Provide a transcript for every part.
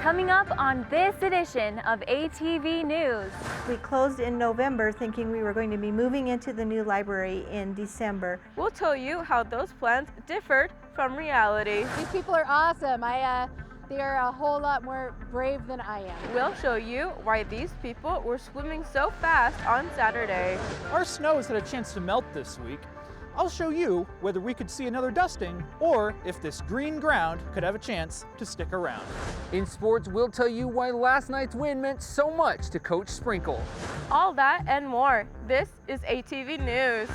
Coming up on this edition of ATV News. We closed in November thinking we were going to be moving into the new library in December. We'll tell you how those plans differed from reality. These people are awesome. They are a whole lot more brave than I am. We'll show you why these people were swimming so fast on Saturday. Our snow has had a chance to melt this week. I'll show you whether we could see another dusting or if this green ground could have a chance to stick around. In sports, we'll tell you why last night's win meant so much to Coach Sprinkle. All that and more. This is ATV News.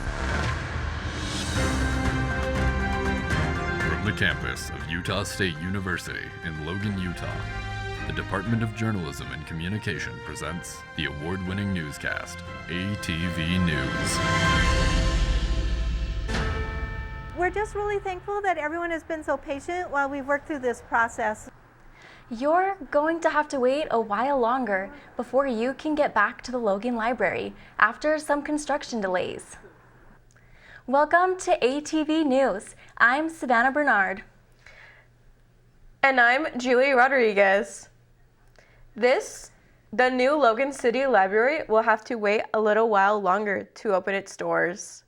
From the campus of Utah State University in Logan, Utah, the Department of Journalism and Communication presents the award-winning newscast, ATV News. We're just really thankful that everyone has been so patient while we've worked through this process. You're going to have to wait a while longer before you can get back to the Logan Library after some construction delays. Welcome to ATV News. I'm Savannah Bernard. And I'm Julie Rodriguez. The new Logan City Library will have to wait a little while longer to open its doors.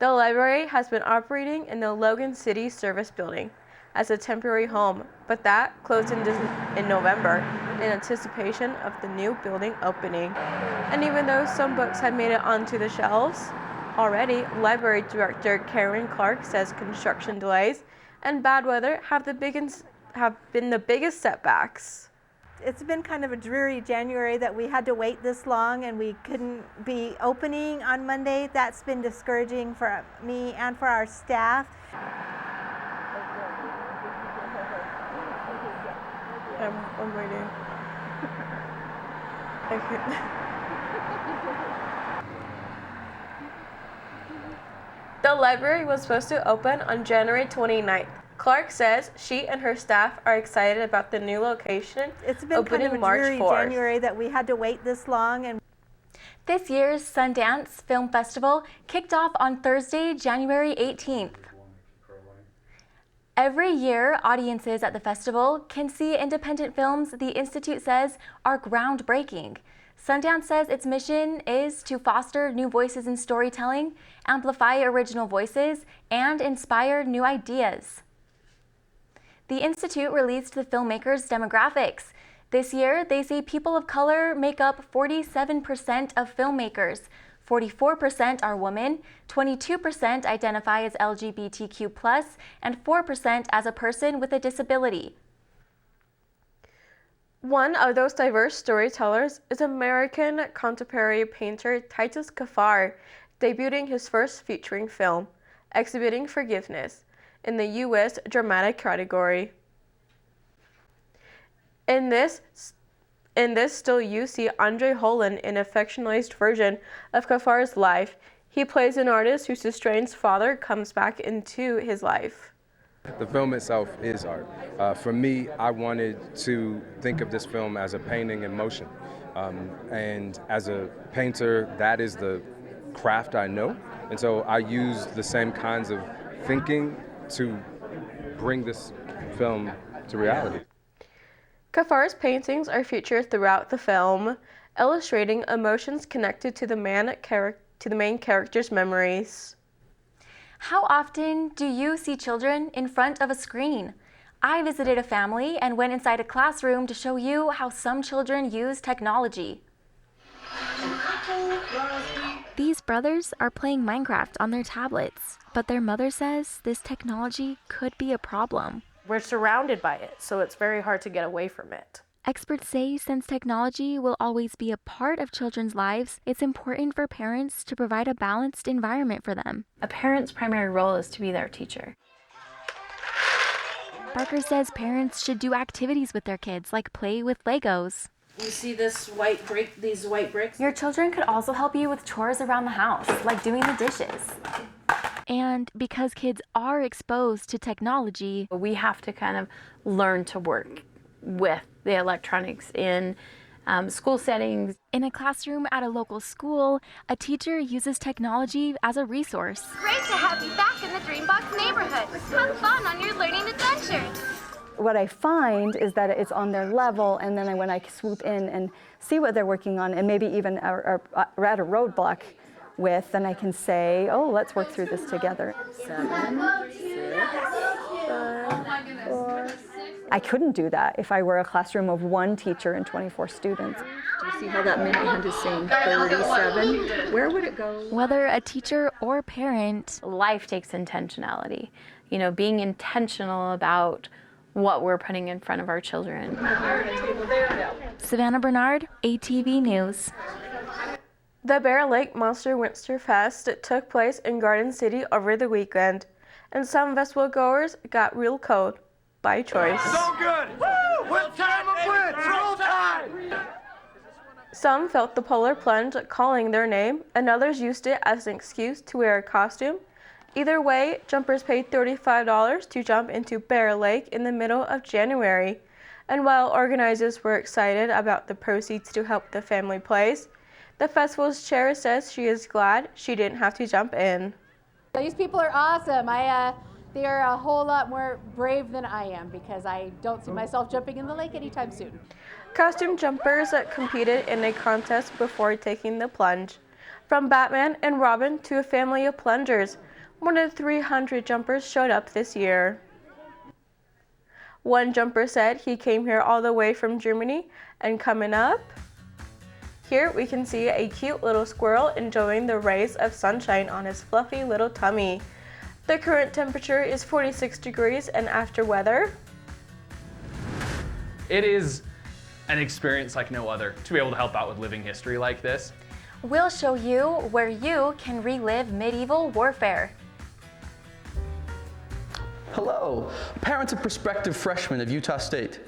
The library has been operating in the Logan City Service Building as a temporary home, but that closed in November in anticipation of the new building opening. And even though some books had made it onto the shelves already, Library Director Karen Clark says construction delays and bad weather have been the biggest setbacks. It's been kind of a dreary January that we had to wait this long and we couldn't be opening on Monday. That's been discouraging for me and for our staff. I'm waiting. The library was supposed to open on January 29th. Clark says she and her staff are excited about the new location. It's been kind of a dreary January that we had to wait this long. And this year's Sundance Film Festival kicked off on Thursday, January 18th. Every year, audiences at the festival can see independent films the Institute says are groundbreaking. Sundance says its mission is to foster new voices in storytelling, amplify original voices, and inspire new ideas. The Institute released the filmmakers' demographics. This year, they say people of color make up 47% of filmmakers, 44% are women, 22% identify as LGBTQ+, and 4% as a person with a disability. One of those diverse storytellers is American contemporary painter Titus Kaphar, debuting his first featuring film, Exhibiting Forgiveness, in the U.S. dramatic category. In this still you see Andre Holland in a fictionalized version of Kaphar's life. He plays an artist whose estranged father comes back into his life. The film itself is art. For me, I wanted to think of this film as a painting in motion. And as a painter, that is the craft I know. And so I use the same kinds of thinking to bring this film to reality. Kaphar's paintings are featured throughout the film, illustrating emotions connected to the main character's memories. How often do you see children in front of a screen? I visited a family and went inside a classroom to show you how some children use technology. These brothers are playing Minecraft on their tablets, but their mother says this technology could be a problem. We're surrounded by it, so it's very hard to get away from it. Experts say since technology will always be a part of children's lives, it's important for parents to provide a balanced environment for them. A parent's primary role is to be their teacher. Barker says parents should do activities with their kids, like play with Legos. You see these white bricks? Your children could also help you with chores around the house, like doing the dishes. And because kids are exposed to technology, we have to kind of learn to work with the electronics in school settings. In a classroom at a local school, a teacher uses technology as a resource. Great to have you back in the Dreambox neighborhood. Have fun on your learning adventures. what I find is that it's on their level, and then when I swoop in and see what they're working on, and maybe even are at a roadblock with, then I can say, oh, let's work through this together. 7, 6, 5, 4. I couldn't do that if I were a classroom of one teacher and 24 students. Do you see how that minute hand is saying 37? Where would it go? Whether a teacher or parent, Life takes intentionality. You know, being intentional about what we're putting in front of our children. Savannah Bernard, ATV News. The Bear Lake Monster Winter Fest took place in Garden City over the weekend, and some festival goers got real cold by choice. So good! Woo! What time of blitz? Roll time! Some felt the polar plunge calling their name, and others used it as an excuse to wear a costume. Either way, jumpers paid $35 to jump into Bear Lake in the middle of January. And while organizers were excited about the proceeds to help the family plays, the festival's chair says she is glad she didn't have to jump in. These people are awesome. They are a whole lot more brave than I am because I don't see myself jumping in the lake anytime soon. Costume jumpers competed in a contest before taking the plunge. From Batman and Robin to a family of plungers, more than 300 jumpers showed up this year. One jumper said he came here all the way from Germany, and coming up, here we can see a cute little squirrel enjoying the rays of sunshine on his fluffy little tummy. The current temperature is 46 degrees, and after weather, it is an experience like no other to be able to help out with living history like this. We'll show you where you can relive medieval warfare. Hello, parents and prospective freshmen of Utah State.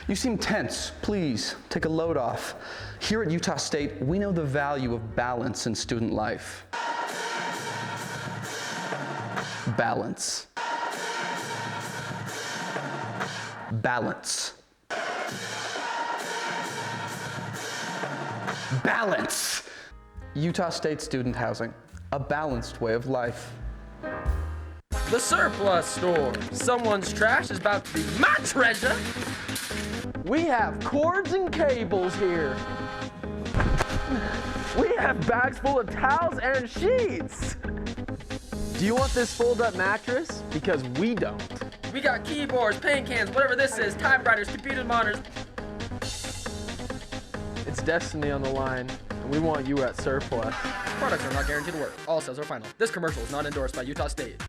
You seem tense. Please take a load off. Here at Utah State, we know the value of balance in student life. Balance. Balance. Balance! Utah State student housing, a balanced way of life. The surplus store. Someone's trash is about to be my treasure. We have cords and cables here. We have bags full of towels and sheets. Do you want this fold-up mattress? Because we don't. We got keyboards, paint cans, whatever this is, typewriters, computer monitors. It's destiny on the line, and we want you at surplus. Products are not guaranteed to work. All sales are final. This commercial is not endorsed by Utah State.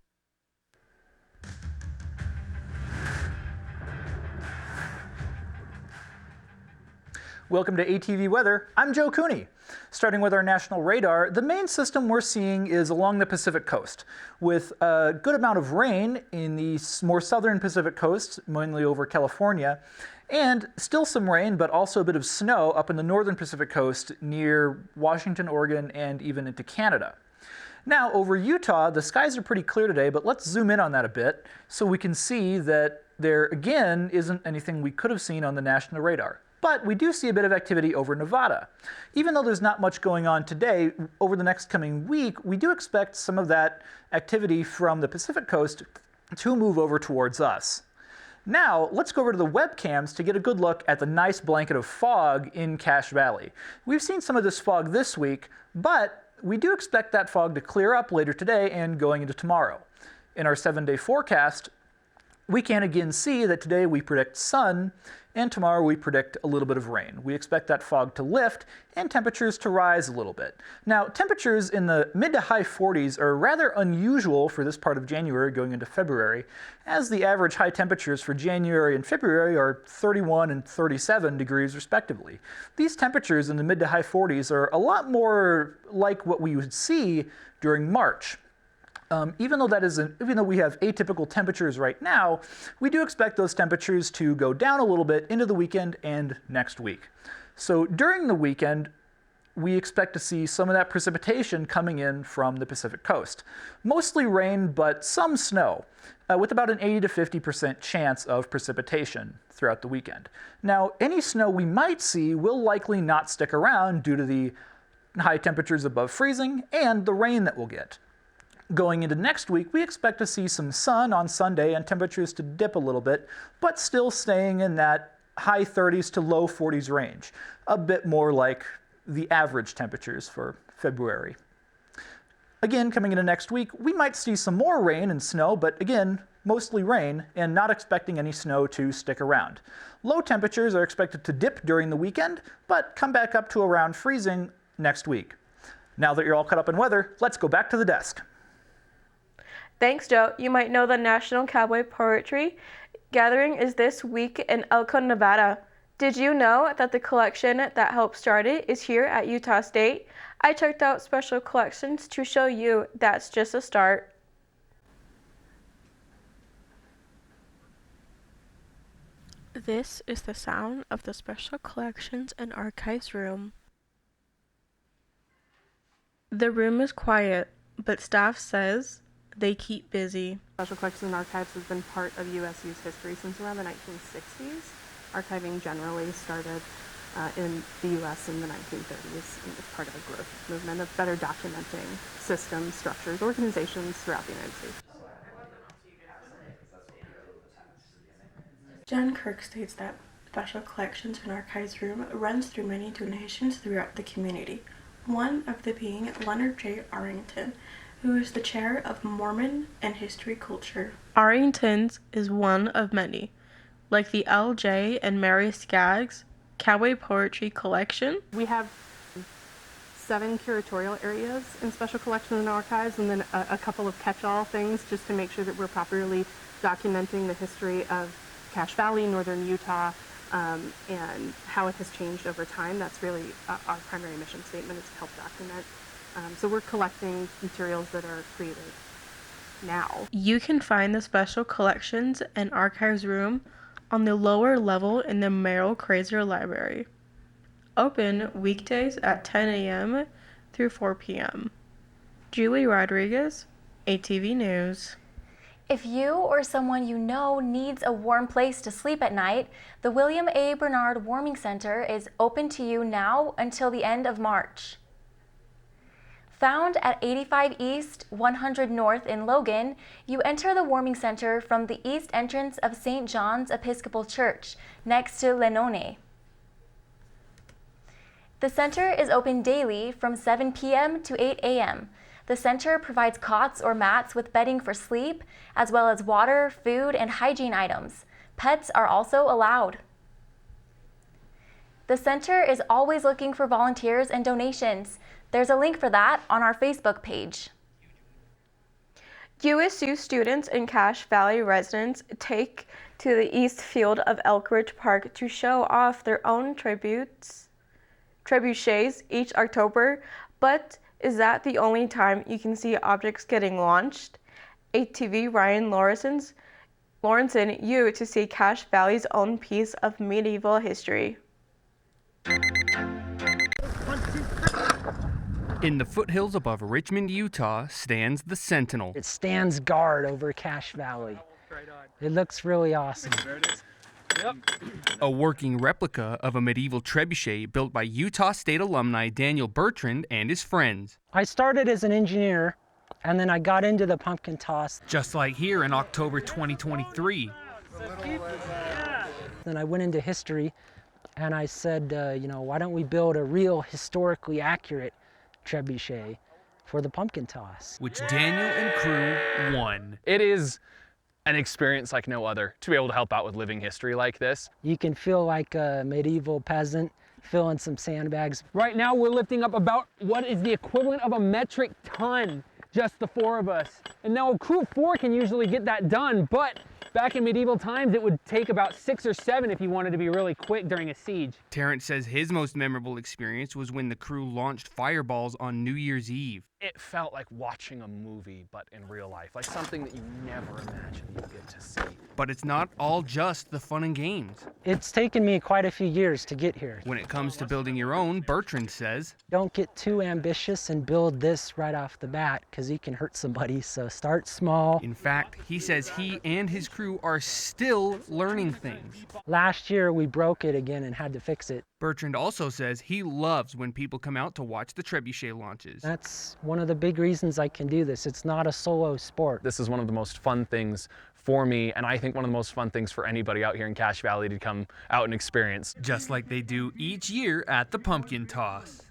Welcome to ATV Weather. I'm Joe Cooney. Starting with our national radar, the main system we're seeing is along the Pacific coast, with a good amount of rain in the more southern Pacific coast, mainly over California, and still some rain, but also a bit of snow up in the northern Pacific coast near Washington, Oregon, and even into Canada. Now, over Utah, the skies are pretty clear today, but let's zoom in on that a bit so we can see that there, again, isn't anything we could have seen on the national radar. But we do see a bit of activity over Nevada. Even though there's not much going on today, over the next coming week, we do expect some of that activity from the Pacific coast to move over towards us. Now, let's go over to the webcams to get a good look at the nice blanket of fog in Cache Valley. We've seen some of this fog this week, but we do expect that fog to clear up later today and going into tomorrow. In our 7-day forecast, we can again see that today we predict sun, and tomorrow we predict a little bit of rain. We expect that fog to lift and temperatures to rise a little bit. Now, temperatures in the mid to high 40s are rather unusual for this part of January going into February, as the average high temperatures for January and February are 31 and 37 degrees respectively. These temperatures in the mid to high 40s are a lot more like what we would see during March. Even though we have atypical temperatures right now, we do expect those temperatures to go down a little bit into the weekend and next week. So during the weekend, we expect to see some of that precipitation coming in from the Pacific coast. Mostly rain, but some snow, with about an 80 to 50% chance of precipitation throughout the weekend. Now, any snow we might see will likely not stick around due to the high temperatures above freezing and the rain that we'll get. Going into next week, we expect to see some sun on Sunday and temperatures to dip a little bit, but still staying in that high 30s to low 40s range, a bit more like the average temperatures for February. Again, coming into next week, we might see some more rain and snow, but again, mostly rain, and not expecting any snow to stick around. Low temperatures are expected to dip during the weekend, but come back up to around freezing next week. Now that you're all caught up in weather, let's go back to the desk. Thanks, Joe. You might know the National Cowboy Poetry Gathering is this week in Elko, Nevada. Did you know that the collection that helped start it is here at Utah State? I checked out special collections to show you that's just a start. This is the sound of the Special Collections and Archives room. The room is quiet, but staff says they keep busy. Special Collections and Archives has been part of USU's history since around the 1960s. Archiving generally started in the U.S. in the 1930s and was part of a growth movement of better documenting systems, structures, organizations throughout the United States. John Kirk states that Special Collections and Archives room runs through many donations throughout the community, one of them being Leonard J. Arrington, who is the chair of Mormon and History Culture. Arrington's is one of many, like the L.J. and Mary Skaggs Cowboy Poetry Collection. We have 7 curatorial areas in Special Collections and Archives, and then a couple of catch-all things just to make sure that we're properly documenting the history of Cache Valley, northern Utah, and how it has changed over time. That's really our primary mission statement, is to help document. So we're collecting materials that are created now. You can find the Special Collections and Archives room on the lower level in the Merrill Kraser Library. Open weekdays at 10 a.m. through 4 p.m. Julie Rodriguez, ATV News. If you or someone you know needs a warm place to sleep at night, the William A. Bernard Warming Center is open to you now until the end of March. Found at 85 East, 100 North in Logan, you enter the Warming Center from the east entrance of St. John's Episcopal Church, next to Lenone. The center is open daily from 7 p.m. to 8 a.m. The center provides cots or mats with bedding for sleep, as well as water, food, and hygiene items. Pets are also allowed. The center is always looking for volunteers and donations. There's a link for that on our Facebook page. USU students and Cache Valley residents take to the east field of Elk Ridge Park to show off their own trebuchets each October, but is that the only time you can see objects getting launched? ATV Ryan Lawrenson, you to see Cache Valley's own piece of medieval history. In the foothills above Richmond, Utah, stands the Sentinel. It stands guard over Cache Valley. It looks really awesome. Yep. A working replica of a medieval trebuchet built by Utah State alumni Daniel Bertrand and his friends. I started as an engineer, and then I got into the pumpkin toss. Just like here in October 2023. Then I went into history, and I said, why don't we build a real historically accurate trebuchet for the pumpkin toss? Which Daniel and crew won. It is an experience like no other to be able to help out with living history like this. You can feel like a medieval peasant filling some sandbags. Right now we're lifting up about what is the equivalent of a metric ton, just the 4 of us. And now a crew of 4 can usually get that done, but back in medieval times it would take about 6 or 7 if you wanted to be really quick during a siege. Terrence says his most memorable experience was when the crew launched fireballs on New Year's Eve. It felt like watching a movie, but in real life, like something that you never imagined you'd get to see. But it's not all just the fun and games. It's taken me quite a few years to get here. When it comes to building your own, Bertrand says, don't get too ambitious and build this right off the bat, because you can hurt somebody, so start small. In fact, he says he and his crew are still learning things. Last year we broke it again and had to fix it. Bertrand also says he loves when people come out to watch the trebuchet launches. That's one of the big reasons I can do this. It's not a solo sport. This is one of the most fun things for me, and I think one of the most fun things for anybody out here in Cache Valley to come out and experience. Just like they do each year at the pumpkin toss.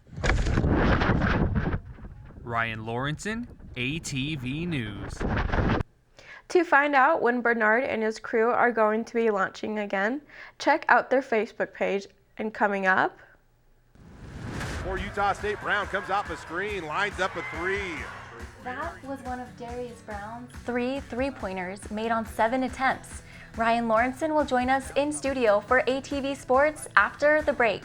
Ryan Lawrenson, ATV News. To find out when Bernard and his crew are going to be launching again, check out their Facebook page. And coming up, For Utah State, Brown comes off the screen, lines up a three. That was one of Darius Brown's 3 3-pointers made on 7 attempts. Ryan Lawrenson will join us in studio for ATV Sports after the break.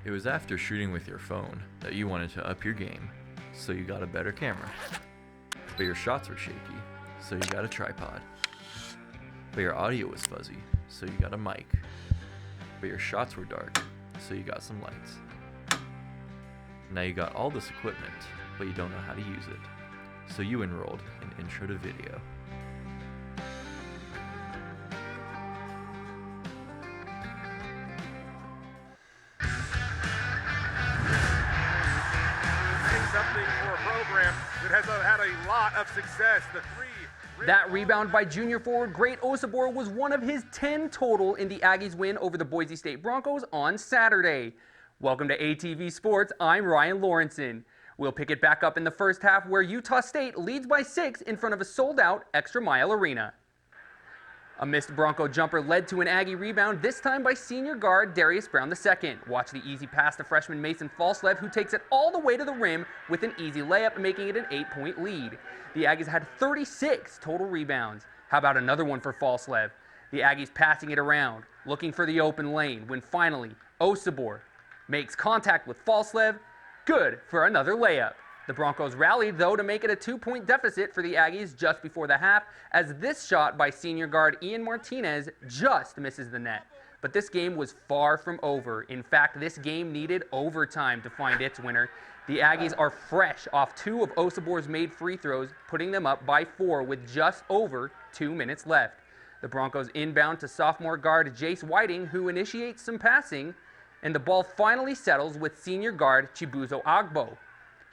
It was after shooting with your phone that you wanted to up your game, so you got a better camera. But your shots were shaky, so you got a tripod. But your audio was fuzzy, so you got a mic. But your shots were dark, so you got some lights. Now you got all this equipment, but you don't know how to use it. So you enrolled in Intro to Video. Something for a program that has had a lot of success. That rebound by junior forward Great Osabor was one of his 10 total in the Aggies' win over the Boise State Broncos on Saturday. Welcome to ATV Sports. I'm Ryan Lawrenson. We'll pick it back up in the first half where Utah State leads by 6 in front of a sold-out Extra Mile Arena. A missed Bronco jumper led to an Aggie rebound, this time by senior guard Darius Brown II. Watch the easy pass to freshman Mason Falslev, who takes it all the way to the rim with an easy layup, making it an 8-point lead. The Aggies had 36 total rebounds. How about another one for Falslev? The Aggies passing it around, looking for the open lane, when finally Osabor makes contact with Falslev. Good for another layup. The Broncos rallied, though, to make it a 2-point deficit for the Aggies just before the half, as this shot by senior guard Ian Martinez just misses the net. But this game was far from over. In fact, this game needed overtime to find its winner. The Aggies are fresh off 2 of Osabor's made free throws, putting them up by 4 with just over 2 minutes left. The Broncos inbound to sophomore guard Jace Whiting, who initiates some passing, and the ball finally settles with senior guard Chibuzo Agbo.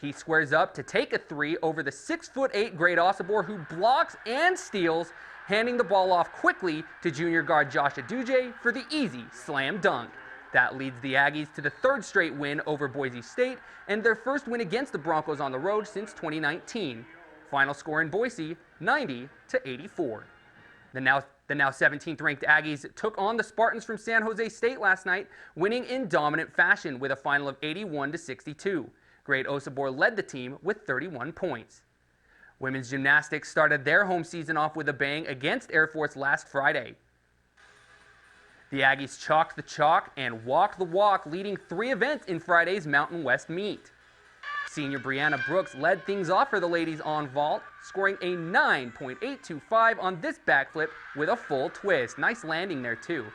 He squares up to take a 3 over the 6'8" Great Osabor, who blocks and steals, handing the ball off quickly to junior guard Josh Aduje for the easy slam dunk. That leads the Aggies to the 3rd straight win over Boise State and their first win against the Broncos on the road since 2019. Final score in Boise, 90-84. The now 17th ranked Aggies took on the Spartans from San Jose State last night, winning in dominant fashion with a final of 81-62. Great Osabor led the team with 31 points. Women's gymnastics started their home season off with a bang against Air Force last Friday. The Aggies chalked the chalk and walked the walk, leading 3 events in Friday's Mountain West meet. Senior Brianna Brooks led things off for the ladies on vault, scoring a 9.825 on this backflip with a full twist. Nice landing there too.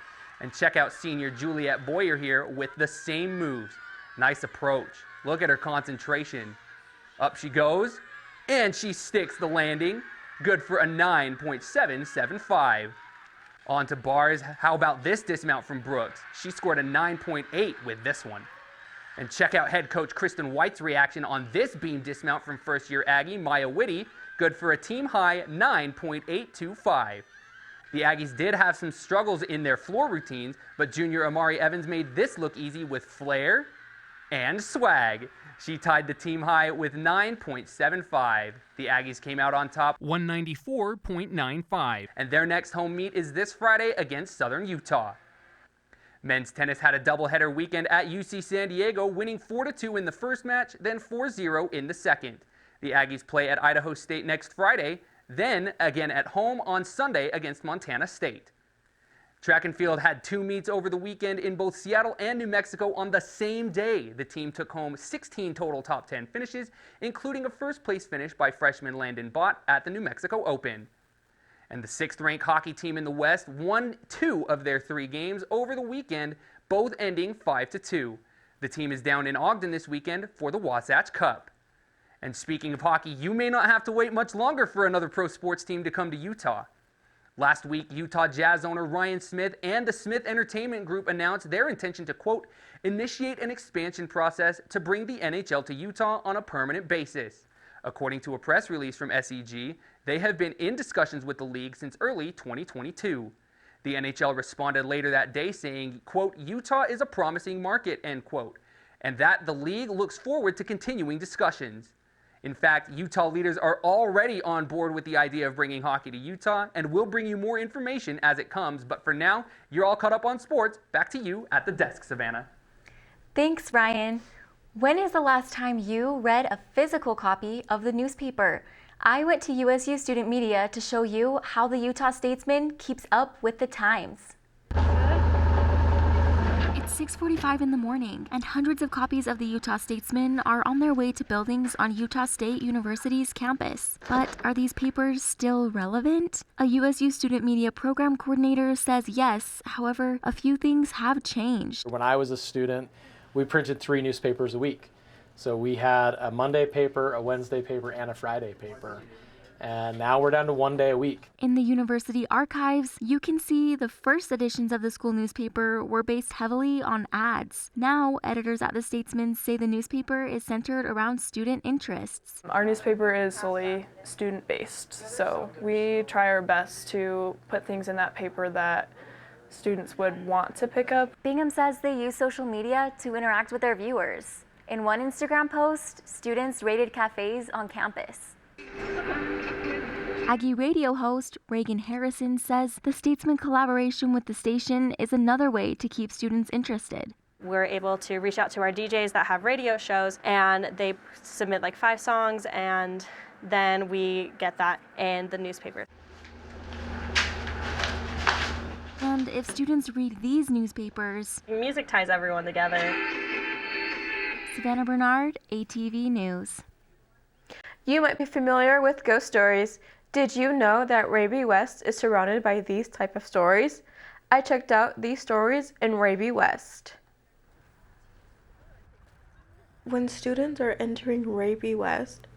And check out senior Juliette Boyer here with the same moves. Nice approach. Look at her concentration. Up she goes, and she sticks the landing. Good for a 9.775. On to bars. How about this dismount from Brooks? She scored a 9.8 with this one. And check out head coach Kristen White's reaction on this beam dismount from first-year Aggie Maya Whitty. Good for a team-high 9.825. The Aggies did have some struggles in their floor routines, but junior Amari Evans made this look easy with flair and swag. She tied the team high with 9.75. The Aggies came out on top 194.95. And their next home meet is this Friday against Southern Utah. Men's tennis had a doubleheader weekend at UC San Diego, winning 4-2 in the first match, then 4-0 in the second. The Aggies play at Idaho State next Friday, then again at home on Sunday against Montana State. Track and field had 2 meets over the weekend in both Seattle and New Mexico on the same day. The team took home 16 total top 10 finishes, including a first place finish by freshman Landon Bott at the New Mexico Open. And the 6th-ranked hockey team in the West won 2 of their 3 games over the weekend, both ending 5-2. The team is down in Ogden this weekend for the Wasatch Cup. And speaking of hockey, you may not have to wait much longer for another pro sports team to come to Utah. Last week, Utah Jazz owner Ryan Smith and the Smith Entertainment Group announced their intention to, quote, initiate an expansion process to bring the NHL to Utah on a permanent basis. According to a press release from SEG, they have been in discussions with the league since early 2022. The NHL responded later that day saying, quote, Utah is a promising market, end quote, and that the league looks forward to continuing discussions. In fact, Utah leaders are already on board with the idea of bringing hockey to Utah, and we'll bring you more information as it comes. But for now, you're all caught up on sports. Back to you at the desk, Savannah. Thanks, Ryan. When is the last time you read a physical copy of the newspaper? I went to USU Student Media to show you how the Utah Statesman keeps up with the times. It's 6:45 in the morning, and hundreds of copies of the Utah Statesman are on their way to buildings on Utah State University's campus. But are these papers still relevant? A USU Student Media program coordinator says yes. However, a few things have changed. When I was a student, we printed 3 newspapers a week. So we had a Monday paper, a Wednesday paper, and a Friday paper. And now we're down to 1 day a week. In the university archives, you can see the first editions of the school newspaper were based heavily on ads. Now, editors at the Statesman say the newspaper is centered around student interests. Our newspaper is solely student-based, so we try our best to put things in that paper that students would want to pick up. Bingham says they use social media to interact with their viewers. In one Instagram post, students rated cafes on campus. Aggie radio host Reagan Harrison says the Statesman collaboration with the station is another way to keep students interested. We're able to reach out to our DJs that have radio shows, and they submit like 5 songs, and then we get that in the newspaper. And if students read these newspapers, music ties everyone together. Savannah Bernard, ATV News. You might be familiar with ghost stories. Did you know that Raby West is surrounded by these type of stories? I checked out these stories in Raby West. When students are entering Raby West,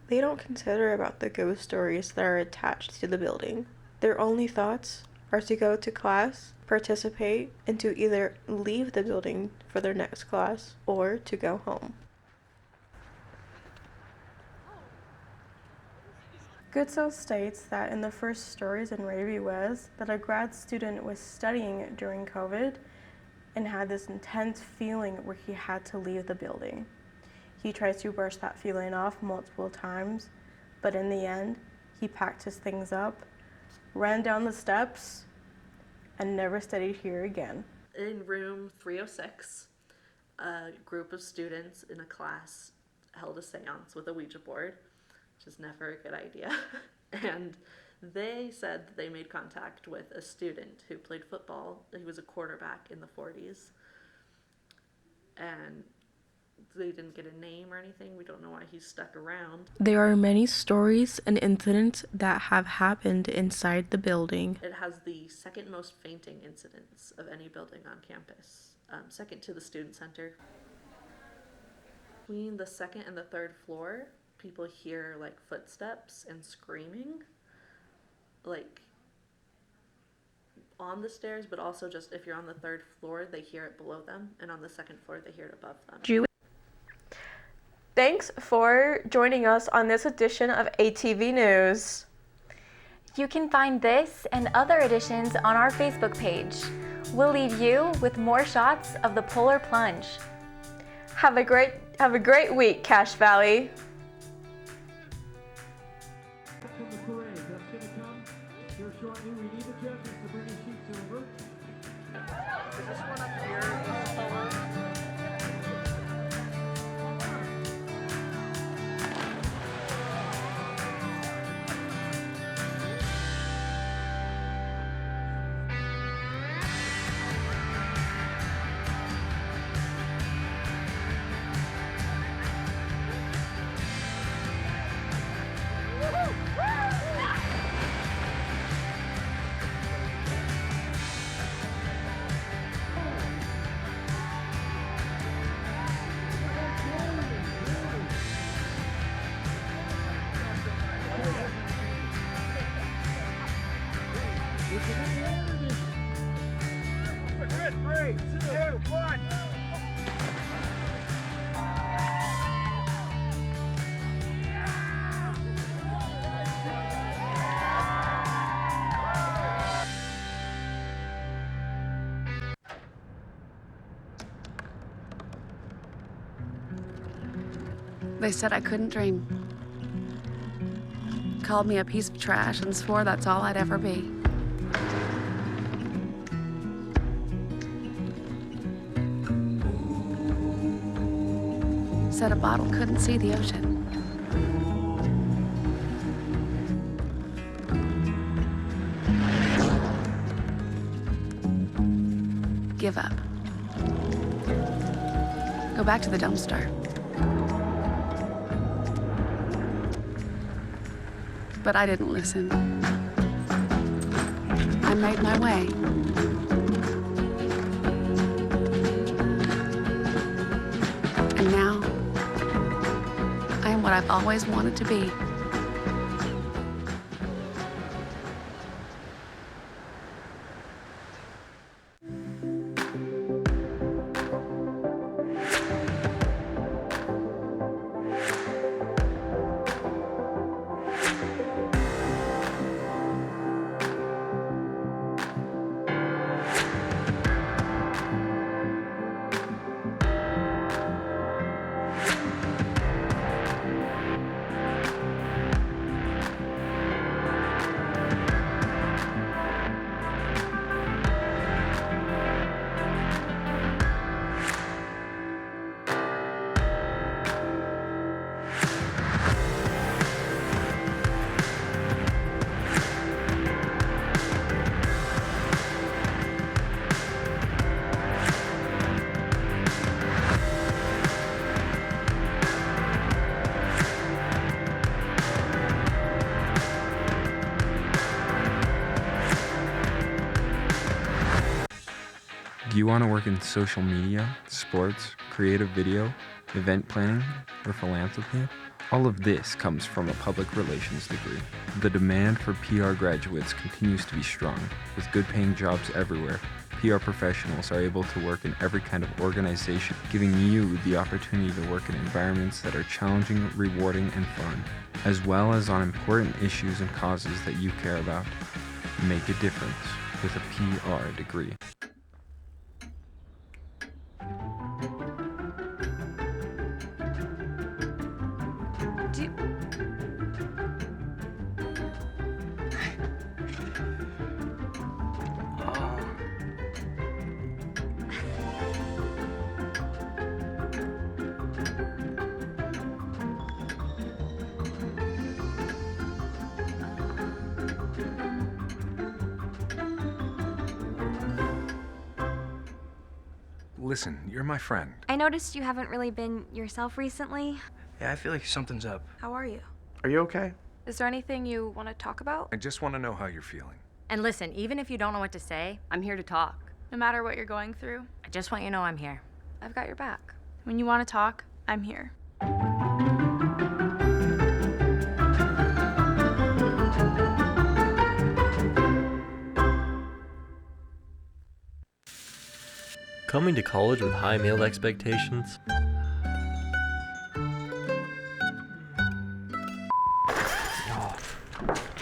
they don't consider about the ghost stories that are attached to the building. Their only thoughts are to go to class, participate, and to either leave the building for their next class or to go home. Goodsell states that in the first stories in Raby West that a grad student was studying during COVID and had this intense feeling where he had to leave the building. He tries to brush that feeling off multiple times, but in the end, he packed his things up, ran down the steps, and never studied here again. In room 306, a group of students in a class held a seance with a Ouija board, which is never a good idea. And they said that they made contact with a student who played football. He was a quarterback in the 40s. And they didn't get a name or anything. We don't know why he's stuck around. There are many stories and incidents that have happened inside the building. It has the second most fainting incidents of any building on campus, second to the student center. Between the second and the third floor, people hear like footsteps and screaming, like on the stairs, but also just if you're on the third floor, they hear it below them, and on the second floor, they hear it above them. Thanks for joining us on this edition of ATV News. You can find this and other editions on our Facebook page. We'll leave you with more shots of the polar plunge. Have a great week, Cache Valley. They said I couldn't dream. Called me a piece of trash and swore that's all I'd ever be. Said a bottle couldn't see the ocean. Give up. Go back to the dumpster. But I didn't listen. I made my way. And now, I am what I've always wanted to be. Do you want to work in social media, sports, creative video, event planning, or philanthropy? All of this comes from a public relations degree. The demand for PR graduates continues to be strong. With good paying jobs everywhere, PR professionals are able to work in every kind of organization, giving you the opportunity to work in environments that are challenging, rewarding, and fun, as well as on important issues and causes that you care about. Make a difference with a PR degree. Listen, you're my friend. I noticed you haven't really been yourself recently. Yeah, I feel like something's up. How are you? Are you okay? Is there anything you want to talk about? I just want to know how you're feeling. And listen, even if you don't know what to say, I'm here to talk. No matter what you're going through, I just want you to know I'm here. I've got your back. when you want to talk, I'm here. Coming to college with high male expectations?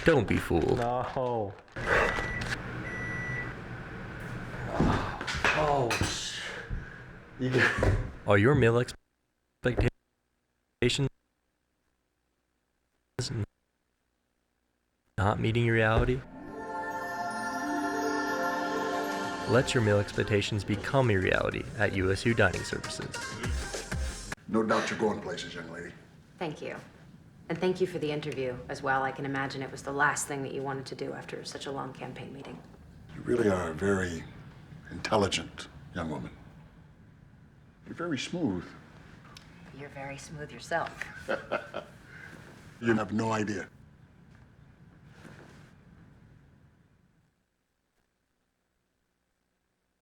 Don't be fooled. No. Oh, Are your male expectations not meeting your reality? Let your male expectations become your reality at USU Dining Services. No doubt you're going places, young lady. Thank you. And thank you for the interview as well. I can imagine it was the last thing that you wanted to do after such a long campaign meeting. You really are a very intelligent young woman. You're very smooth. You're very smooth yourself. You have no idea.